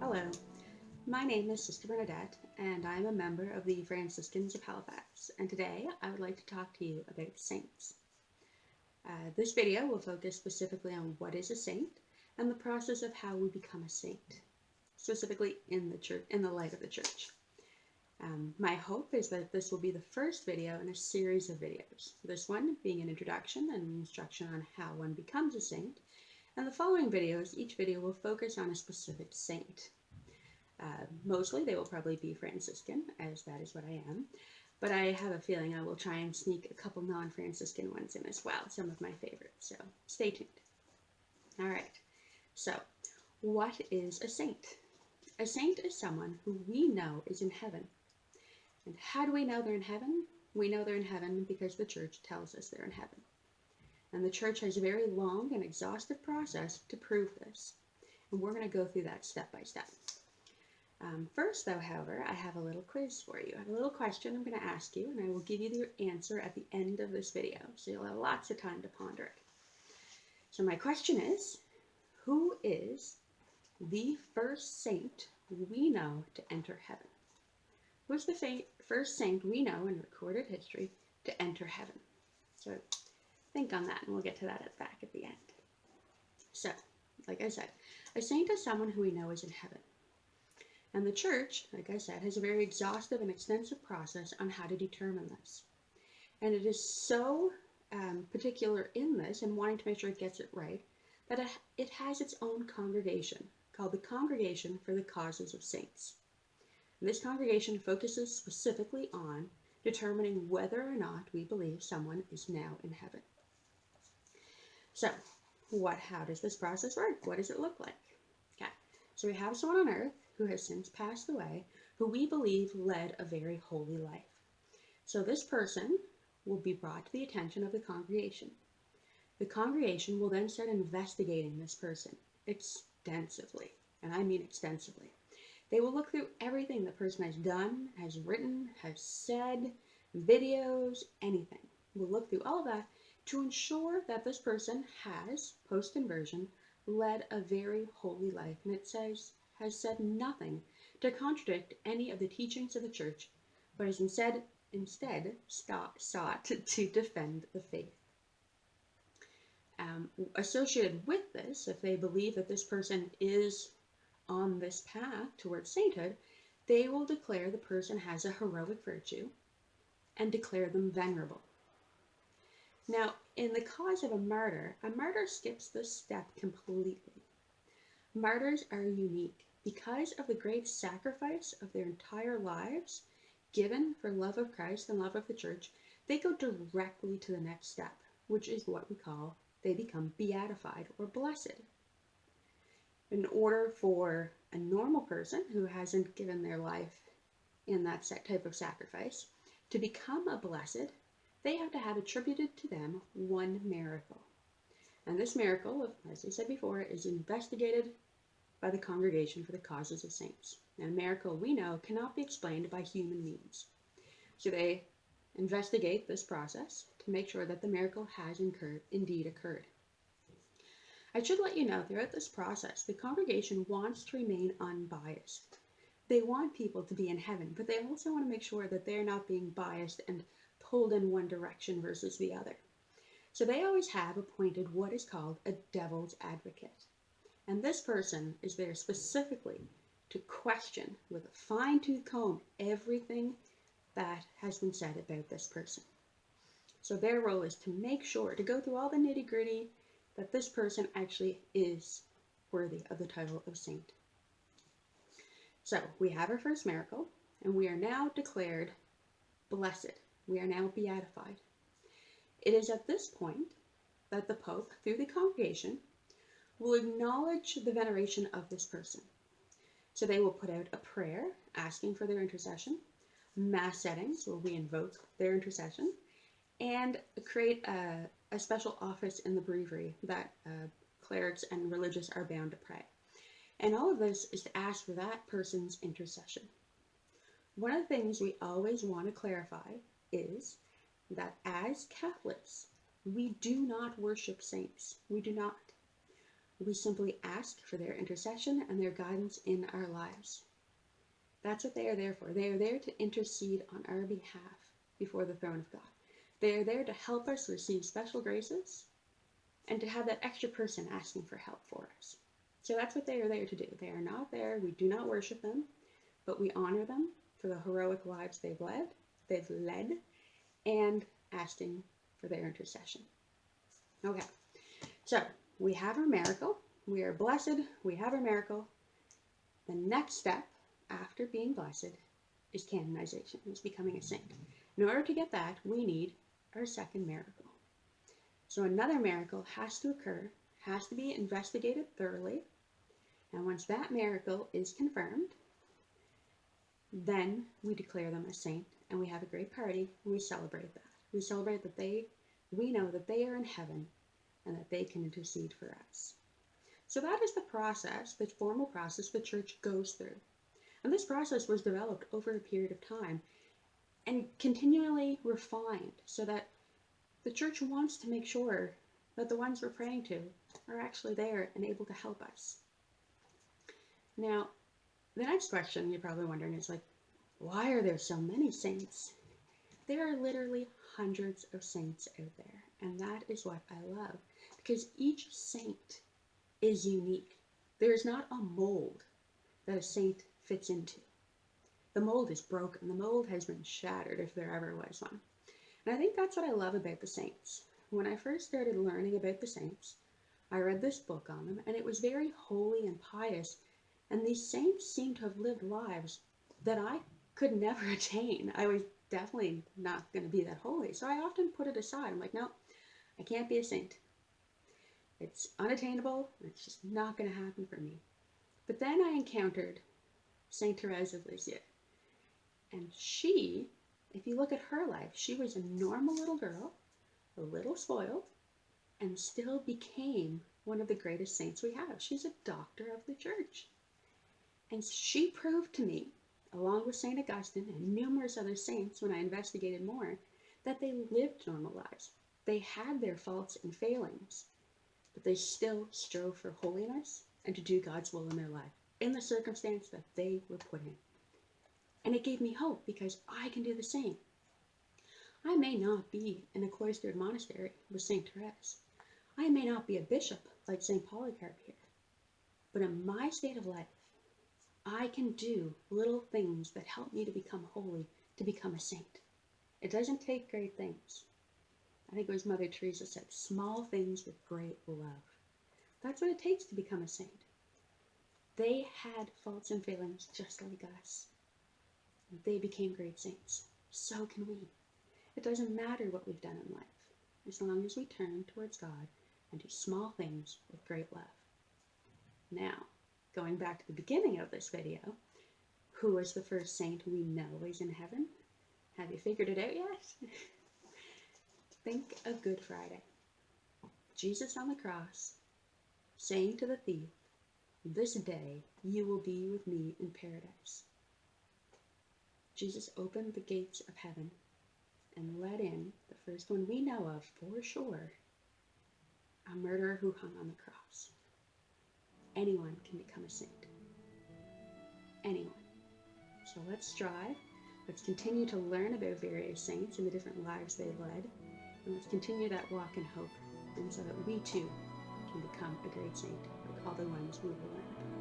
Hello, my name is Sister Bernadette, and I am a member of the Franciscans of Halifax, and today I would like to talk to you about saints. This video will focus specifically on what is a saint and the process of how we become a saint, specifically in the church, in the light of the church. My hope is that this will be the first video in a series of videos, this one being an introduction and an instruction on how one becomes a saint, and the following videos, each video will focus on a specific saint. Mostly they will probably be Franciscan, as that is what I am, but I have a feeling I will try and sneak a couple non-Franciscan ones in as well, some of my favorites, so stay tuned. Alright, so what is a saint? A saint is someone who we know is in heaven. And how do we know they're in heaven? We know they're in heaven because the church tells us they're in heaven. And the church has a very long and exhaustive process to prove this. And we're going to go through that step by step. First, though, however, I have a little quiz for you. I have a little question I'm going to ask you, and I will give you the answer at the end of this video, so you'll have lots of time to ponder it. So my question is, who is the first saint we know to enter heaven? Who's the first saint we know in recorded history to enter heaven? So think on that, and we'll get to that back at the end. So, like I said, a saint is someone who we know is in heaven. And the church, like I said, has a very exhaustive and extensive process on how to determine this. And it is so particular in this and wanting to make sure it gets it right, that it has its own congregation called the Congregation for the Causes of Saints. And this congregation focuses specifically on determining whether or not we believe someone is now in heaven. So, how does this process work? What does it look like? Okay, so we have someone on earth who has since passed away, who we believe led a very holy life. So this person will be brought to the attention of the congregation. The congregation will then start investigating this person extensively, and I mean extensively. They will look through everything the person has done, has written, has said, videos, anything. We'll look through all of that to ensure that this person has, post-conversion, led a very holy life, and has said nothing to contradict any of the teachings of the church, but has instead sought to defend the faith. Associated with this, if they believe that this person is on this path towards sainthood, they will declare the person has a heroic virtue and declare them venerable. Now, in the cause of a martyr skips this step completely. Martyrs are unique because of the great sacrifice of their entire lives given for love of Christ and love of the church. They go directly to the next step, which is what we call, they become beatified or blessed. In order for a normal person who hasn't given their life in that type of sacrifice to become a blessed, they have to have attributed to them one miracle. And this miracle, as I said before, is investigated by the Congregation for the Causes of Saints. And a miracle we know cannot be explained by human means. So they investigate this process to make sure that the miracle has indeed occurred. I should let you know, throughout this process, the congregation wants to remain unbiased. They want people to be in heaven, but they also want to make sure that they're not being biased and pulled in one direction versus the other. So they always have appointed what is called a devil's advocate. And this person is there specifically to question with a fine-tooth comb everything that has been said about this person. So their role is to make sure, to go through all the nitty-gritty, that this person actually is worthy of the title of saint. So we have our first miracle, and we are now declared blessed. We are now beatified. It is at this point that the Pope, through the congregation, will acknowledge the veneration of this person. So they will put out a prayer asking for their intercession, mass settings where we invoke their intercession, and create a special office in the breviary that clerics and religious are bound to pray. And all of this is to ask for that person's intercession. One of the things we always want to clarify is that as Catholics, we do not worship saints. We do not. We simply ask for their intercession and their guidance in our lives. That's what they are there for. They are there to intercede on our behalf before the throne of God. They are there to help us receive special graces and to have that extra person asking for help for us. So that's what they are there to do. They are not there. We do not worship them, but we honor them for the heroic lives they've led, and asking for their intercession. Okay, so we have our miracle. We are blessed. We have our miracle. The next step after being blessed is canonization, is becoming a saint. In order to get that, we need our second miracle. So another miracle has to occur, has to be investigated thoroughly, and once that miracle is confirmed, then we declare them a saint, and we have a great party, and we celebrate that. We celebrate that we know that they are in heaven, and that they can intercede for us. So that is the process, the formal process the church goes through. And this process was developed over a period of time and continually refined so that the church wants to make sure that the ones we're praying to are actually there and able to help us. Now, the next question you're probably wondering is like, why are there so many saints? There are literally hundreds of saints out there, and that is what I love, because each saint is unique. There is not a mold that a saint fits into. The mold is broken. The mold has been shattered if there ever was one. And I think that's what I love about the saints. When I first started learning about the saints, I read this book on them, and it was very holy and pious, and these saints seem to have lived lives that I could never attain. I was definitely not going to be that holy, so I often put it aside. I'm like, no, I can't be a saint. It's unattainable. It's just not going to happen for me. But then I encountered Saint Therese of Lisieux, and she, if you look at her life, she was a normal little girl, a little spoiled, and still became one of the greatest saints we have. She's a doctor of the church. And she proved to me, along with St. Augustine and numerous other saints when I investigated more, that they lived normal lives. They had their faults and failings, but they still strove for holiness and to do God's will in their life, in the circumstance that they were put in. And it gave me hope because I can do the same. I may not be in a cloistered monastery with St. Therese. I may not be a bishop like St. Polycarp here. But in my state of life, I can do little things that help me to become holy, to become a saint. It doesn't take great things. I think it was Mother Teresa said, small things with great love. That's what it takes to become a saint. They had faults and failings just like us. They became great saints. So can we. It doesn't matter what we've done in life, as long as we turn towards God and do small things with great love. Now, going back to the beginning of this video, who was the first saint we know is in heaven? Have you figured it out yet? Think of Good Friday. Jesus on the cross, saying to the thief, "This day you will be with me in paradise." Jesus opened the gates of heaven and let in the first one we know of for sure, a murderer who hung on the cross. Anyone can become a saint. Anyone. So let's strive. Let's continue to learn about various saints and the different lives they've led. And let's continue that walk in hope, and so that we too can become a great saint like all the ones we will learn.